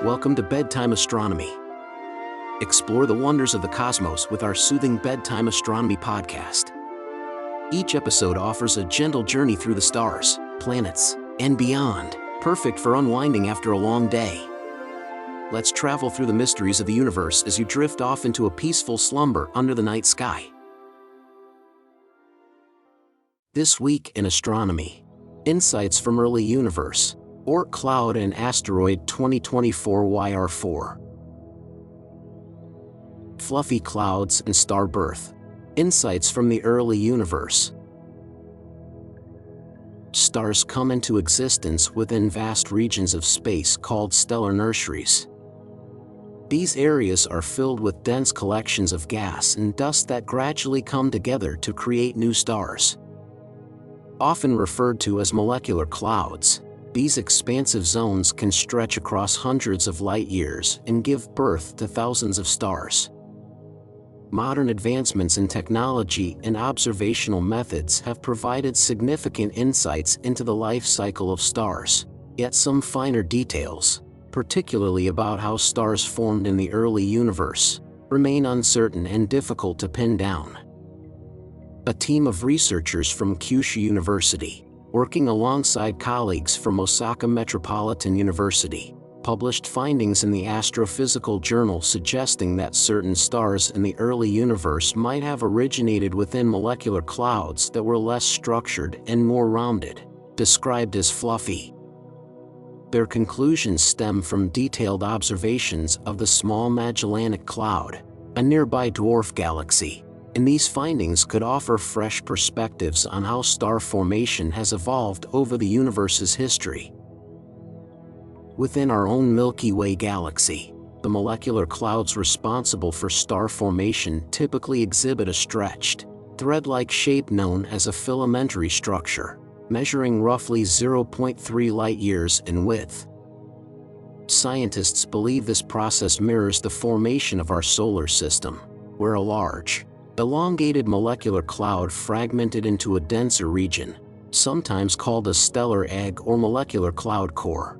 Welcome to Bedtime Astronomy. Explore the wonders of the cosmos with our soothing Bedtime Astronomy podcast. Each episode offers a gentle journey through the stars, planets, and beyond, perfect for unwinding after a long day. Let's travel through the mysteries of the universe as you drift off into a peaceful slumber under the night sky. This week in astronomy, insights from early universe, Oort cloud and Asteroid 2024 YR4. Fluffy clouds and star birth, insights from the early universe. Stars come into existence within vast regions of space called stellar nurseries. These areas are filled with dense collections of gas and dust that gradually come together to create new stars. Often referred to as molecular clouds, these expansive zones can stretch across hundreds of light years and give birth to thousands of stars. Modern advancements in technology and observational methods have provided significant insights into the life cycle of stars, yet some finer details, particularly about how stars formed in the early universe, remain uncertain and difficult to pin down. A team of researchers from Kyushu University, working alongside colleagues from Osaka Metropolitan University, published findings in the Astrophysical Journal suggesting that certain stars in the early universe might have originated within molecular clouds that were less structured and more rounded, described as fluffy. Their conclusions stem from detailed observations of the Small Magellanic Cloud, a nearby dwarf galaxy, and these findings could offer fresh perspectives on how star formation has evolved over the universe's history. Within our own Milky Way galaxy, the molecular clouds responsible for star formation typically exhibit a stretched, thread-like shape known as a filamentary structure, measuring roughly 0.3 light-years in width. Scientists believe this process mirrors the formation of our solar system, where a large, elongated molecular cloud fragmented into a denser region, sometimes called a stellar egg or molecular cloud core.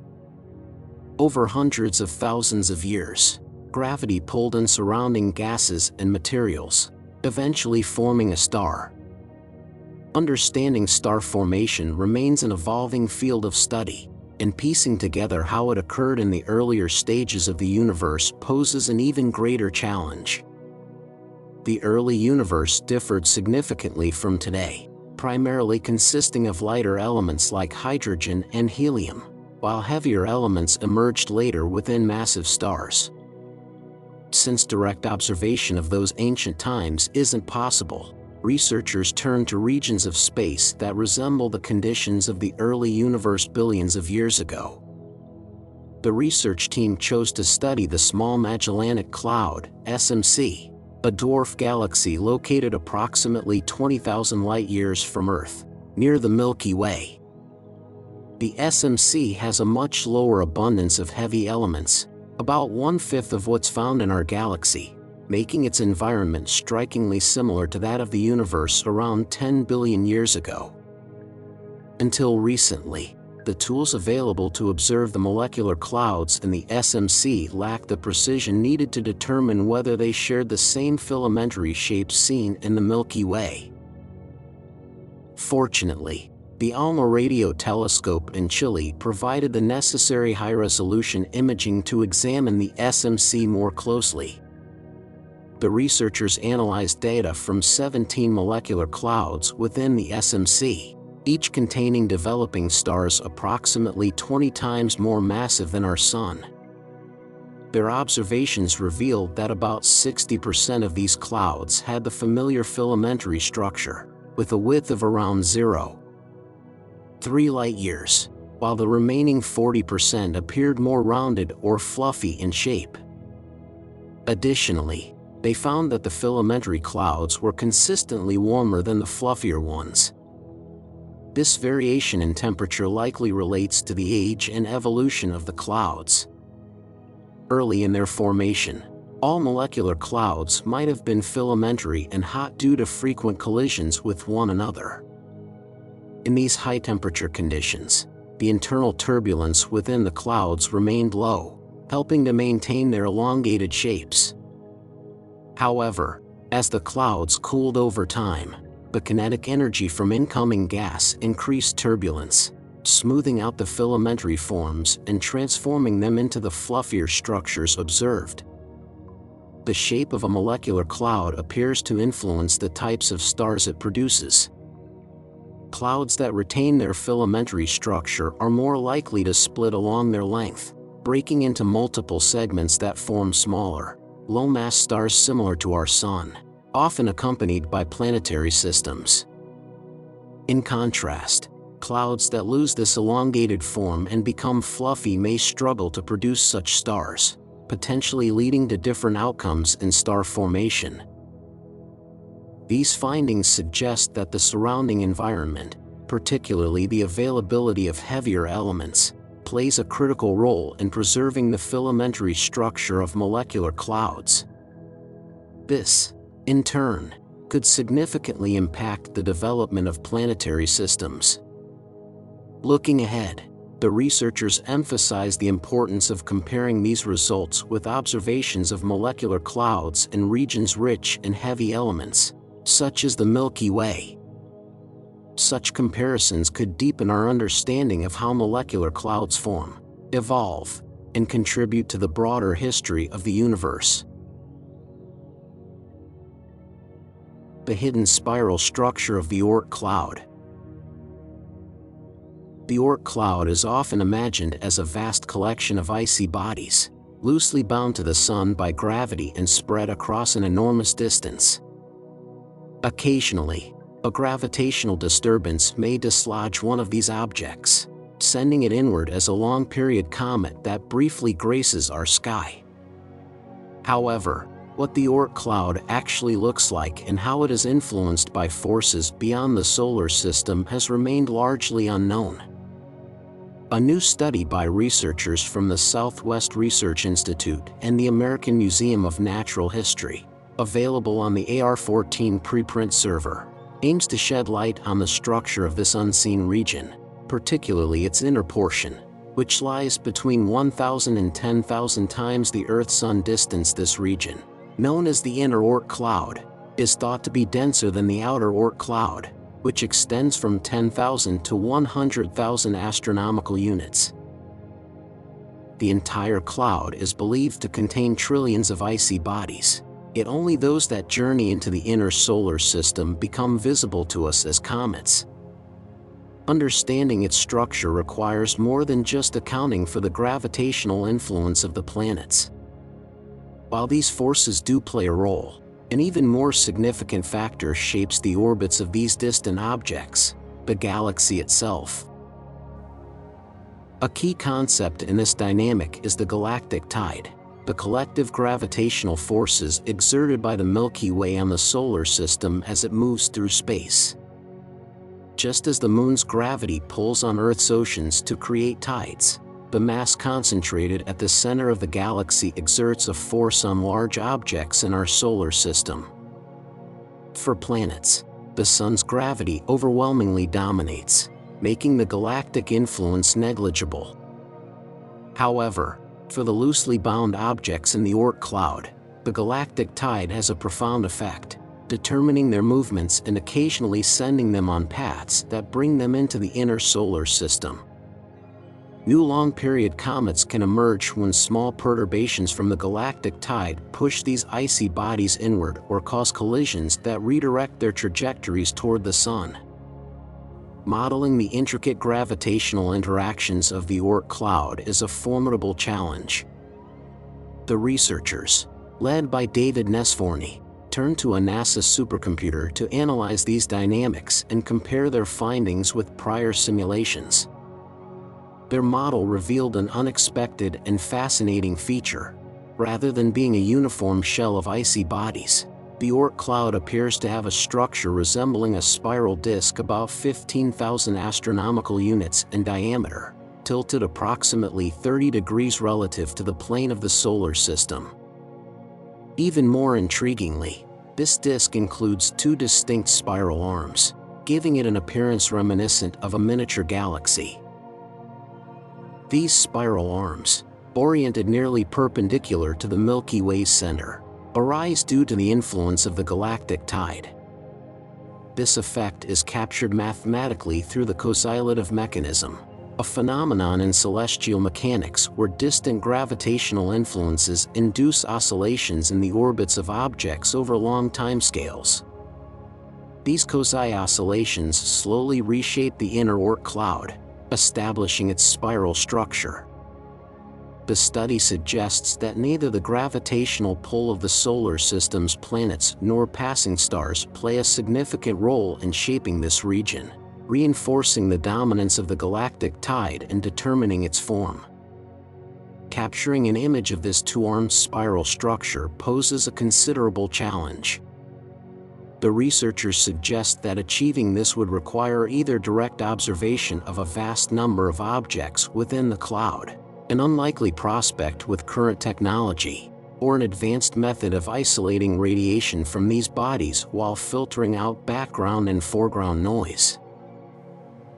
Over hundreds of thousands of years, gravity pulled in surrounding gases and materials, eventually forming a star. Understanding star formation remains an evolving field of study, and piecing together how it occurred in the earlier stages of the universe poses an even greater challenge. The early universe differed significantly from today, primarily consisting of lighter elements like hydrogen and helium, while heavier elements emerged later within massive stars. Since direct observation of those ancient times isn't possible, researchers turn to regions of space that resemble the conditions of the early universe billions of years ago. The research team chose to study the Small Magellanic Cloud, SMC, a dwarf galaxy located approximately 20,000 light-years from Earth, near the Milky Way. The SMC has a much lower abundance of heavy elements, about 1/5 of what's found in our galaxy, making its environment strikingly similar to that of the universe around 10 billion years ago. Until recently, the tools available to observe the molecular clouds in the SMC lacked the precision needed to determine whether they shared the same filamentary shapes seen in the Milky Way. Fortunately, the ALMA radio telescope in Chile provided the necessary high-resolution imaging to examine the SMC more closely. The researchers analyzed data from 17 molecular clouds within the SMC, each containing developing stars approximately 20 times more massive than our Sun. Their observations revealed that about 60% of these clouds had the familiar filamentary structure, with a width of around 0.3 light-years, while the remaining 40% appeared more rounded or fluffy in shape. Additionally, they found that the filamentary clouds were consistently warmer than the fluffier ones. This variation in temperature likely relates to the age and evolution of the clouds. Early in their formation, all molecular clouds might have been filamentary and hot due to frequent collisions with one another. In these high-temperature conditions, the internal turbulence within the clouds remained low, helping to maintain their elongated shapes. However, as the clouds cooled over time, the kinetic energy from incoming gas increased turbulence, smoothing out the filamentary forms and transforming them into the fluffier structures observed. The shape of a molecular cloud appears to influence the types of stars it produces. Clouds that retain their filamentary structure are more likely to split along their length, breaking into multiple segments that form smaller, low-mass stars similar to our Sun, often accompanied by planetary systems. In contrast, clouds that lose this elongated form and become fluffy may struggle to produce such stars, potentially leading to different outcomes in star formation. These findings suggest that the surrounding environment, particularly the availability of heavier elements, plays a critical role in preserving the filamentary structure of molecular clouds. This, in turn, could significantly impact the development of planetary systems. Looking ahead, the researchers emphasize the importance of comparing these results with observations of molecular clouds in regions rich in heavy elements, such as the Milky Way. Such comparisons could deepen our understanding of how molecular clouds form, evolve, and contribute to the broader history of the universe. The hidden spiral structure of the Oort cloud. The Oort cloud is often imagined as a vast collection of icy bodies, loosely bound to the Sun by gravity and spread across an enormous distance. Occasionally, a gravitational disturbance may dislodge one of these objects, sending it inward as a long-period comet that briefly graces our sky. However, what the Oort cloud actually looks like and how it is influenced by forces beyond the solar system has remained largely unknown. A new study by researchers from the Southwest Research Institute and the American Museum of Natural History, available on the YR4 preprint server, aims to shed light on the structure of this unseen region, particularly its inner portion, which lies between 1,000 and 10,000 times the Earth-Sun distance. This region, known as the inner Oort cloud, is thought to be denser than the outer Oort cloud, which extends from 10,000 to 100,000 astronomical units. The entire cloud is believed to contain trillions of icy bodies, yet only those that journey into the inner solar system become visible to us as comets. Understanding its structure requires more than just accounting for the gravitational influence of the planets. While these forces do play a role, an even more significant factor shapes the orbits of these distant objects: the galaxy itself. A key concept in this dynamic is the galactic tide, the collective gravitational forces exerted by the Milky Way on the solar system as it moves through space. Just as the Moon's gravity pulls on Earth's oceans to create tides, the mass concentrated at the center of the galaxy exerts a force on large objects in our solar system. For planets, the Sun's gravity overwhelmingly dominates, making the galactic influence negligible. However, for the loosely bound objects in the Oort cloud, the galactic tide has a profound effect, determining their movements and occasionally sending them on paths that bring them into the inner solar system. New long-period comets can emerge when small perturbations from the galactic tide push these icy bodies inward or cause collisions that redirect their trajectories toward the Sun. Modeling the intricate gravitational interactions of the Oort cloud is a formidable challenge. The researchers, led by David Nesforny, turned to a NASA supercomputer to analyze these dynamics and compare their findings with prior simulations. Their model revealed an unexpected and fascinating feature. Rather than being a uniform shell of icy bodies, the Oort cloud appears to have a structure resembling a spiral disk about 15,000 astronomical units in diameter, tilted approximately 30 degrees relative to the plane of the solar system. Even more intriguingly, this disk includes two distinct spiral arms, giving it an appearance reminiscent of a miniature galaxy. These spiral arms, oriented nearly perpendicular to the Milky Way's center, arise due to the influence of the galactic tide. This effect is captured mathematically through the correlative mechanism, a phenomenon in celestial mechanics where distant gravitational influences induce oscillations in the orbits of objects over long timescales. These Kozai oscillations slowly reshape the inner Oort cloud, establishing its spiral structure. The study suggests that neither the gravitational pull of the solar system's planets nor passing stars play a significant role in shaping this region, reinforcing the dominance of the galactic tide and determining its form. Capturing an image of this two-armed spiral structure poses a considerable challenge. The researchers suggest that achieving this would require either direct observation of a vast number of objects within the cloud, an unlikely prospect with current technology, or an advanced method of isolating radiation from these bodies while filtering out background and foreground noise.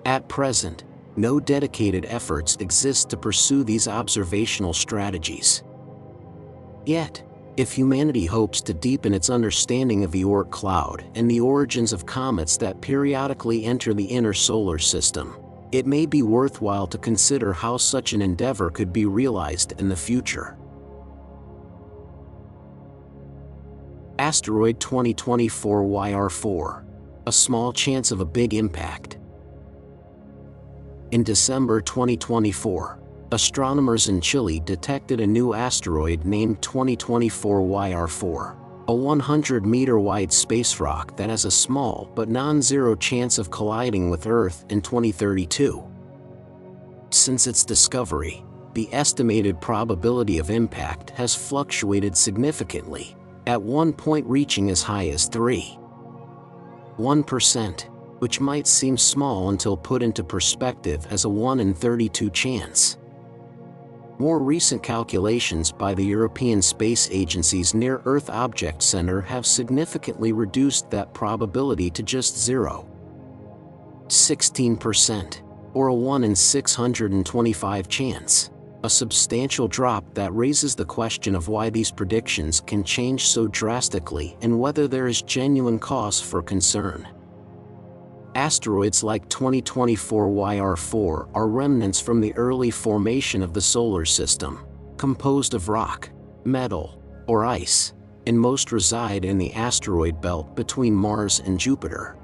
At present, no dedicated efforts exist to pursue these observational strategies. Yet, if humanity hopes to deepen its understanding of the Oort cloud and the origins of comets that periodically enter the inner solar system, it may be worthwhile to consider how such an endeavor could be realized in the future. Asteroid 2024 YR4. A small chance of a big impact. In December 2024, astronomers in Chile detected a new asteroid named 2024 YR4, a 100-meter-wide space rock that has a small but non-zero chance of colliding with Earth in 2032. Since its discovery, the estimated probability of impact has fluctuated significantly, at one point reaching as high as 3.1%, which might seem small until put into perspective as a 1 in 32 chance. More recent calculations by the European Space Agency's Near-Earth Object Center have significantly reduced that probability to just 0.16%, or a 1 in 625 chance, a substantial drop that raises the question of why these predictions can change so drastically and whether there is genuine cause for concern. Asteroids like 2024 YR4 are remnants from the early formation of the solar system, composed of rock, metal, or ice, and most reside in the asteroid belt between Mars and Jupiter.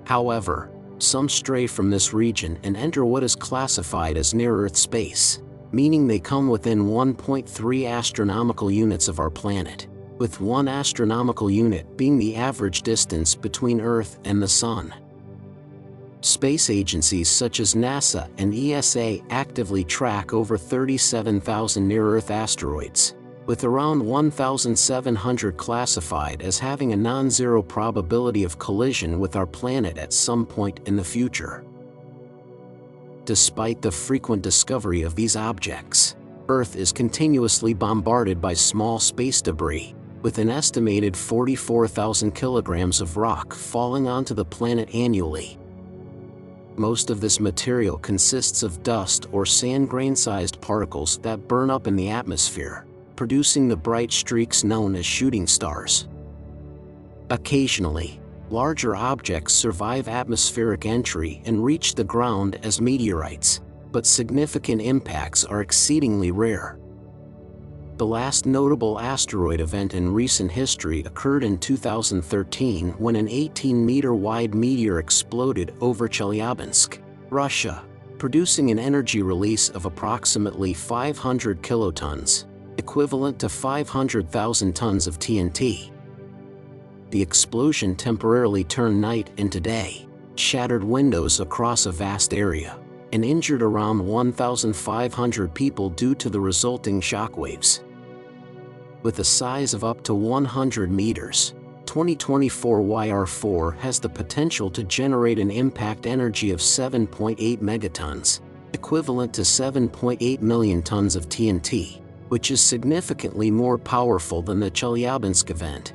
However, some stray from this region and enter what is classified as near-Earth space, meaning they come within 1.3 astronomical units of our planet, with 1 astronomical unit being the average distance between Earth and the Sun. Space agencies such as NASA and ESA actively track over 37,000 near-Earth asteroids, with around 1,700 classified as having a non-zero probability of collision with our planet at some point in the future. Despite the frequent discovery of these objects, Earth is continuously bombarded by small space debris, with an estimated 44,000 kilograms of rock falling onto the planet annually. Most of this material consists of dust or sand grain-sized particles that burn up in the atmosphere, producing the bright streaks known as shooting stars. Occasionally, larger objects survive atmospheric entry and reach the ground as meteorites, but significant impacts are exceedingly rare. The last notable asteroid event in recent history occurred in 2013 when an 18-meter-wide meteor exploded over Chelyabinsk, Russia, producing an energy release of approximately 500 kilotons, equivalent to 500,000 tons of TNT. The explosion temporarily turned night into day, shattered windows across a vast area, and injured around 1,500 people due to the resulting shockwaves. With a size of up to 100 meters, 2024 YR4 has the potential to generate an impact energy of 7.8 megatons, equivalent to 7.8 million tons of TNT, which is significantly more powerful than the Chelyabinsk event.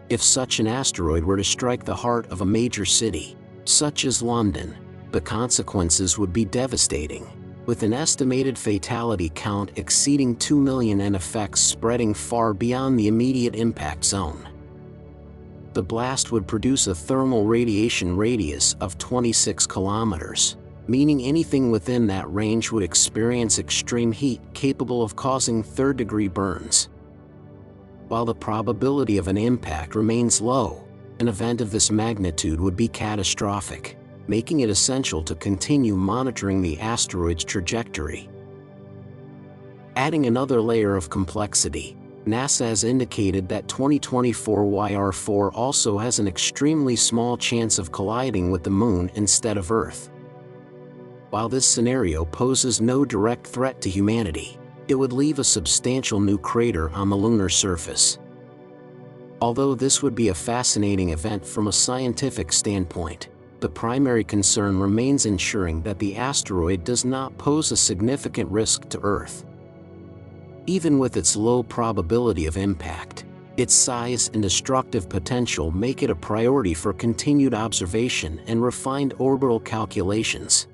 If such an asteroid were to strike the heart of a major city, such as London, the consequences would be devastating. with an estimated fatality count exceeding 2 million and effects spreading far beyond the immediate impact zone. The blast would produce a thermal radiation radius of 26 kilometers, meaning anything within that range would experience extreme heat capable of causing third-degree burns. While the probability of an impact remains low, an event of this magnitude would be catastrophic, making it essential to continue monitoring the asteroid's trajectory. Adding another layer of complexity, NASA has indicated that 2024 YR4 also has an extremely small chance of colliding with the Moon instead of Earth. While this scenario poses no direct threat to humanity, it would leave a substantial new crater on the lunar surface. Although this would be a fascinating event from a scientific standpoint, the primary concern remains ensuring that the asteroid does not pose a significant risk to Earth. Even with its low probability of impact, its size and destructive potential make it a priority for continued observation and refined orbital calculations.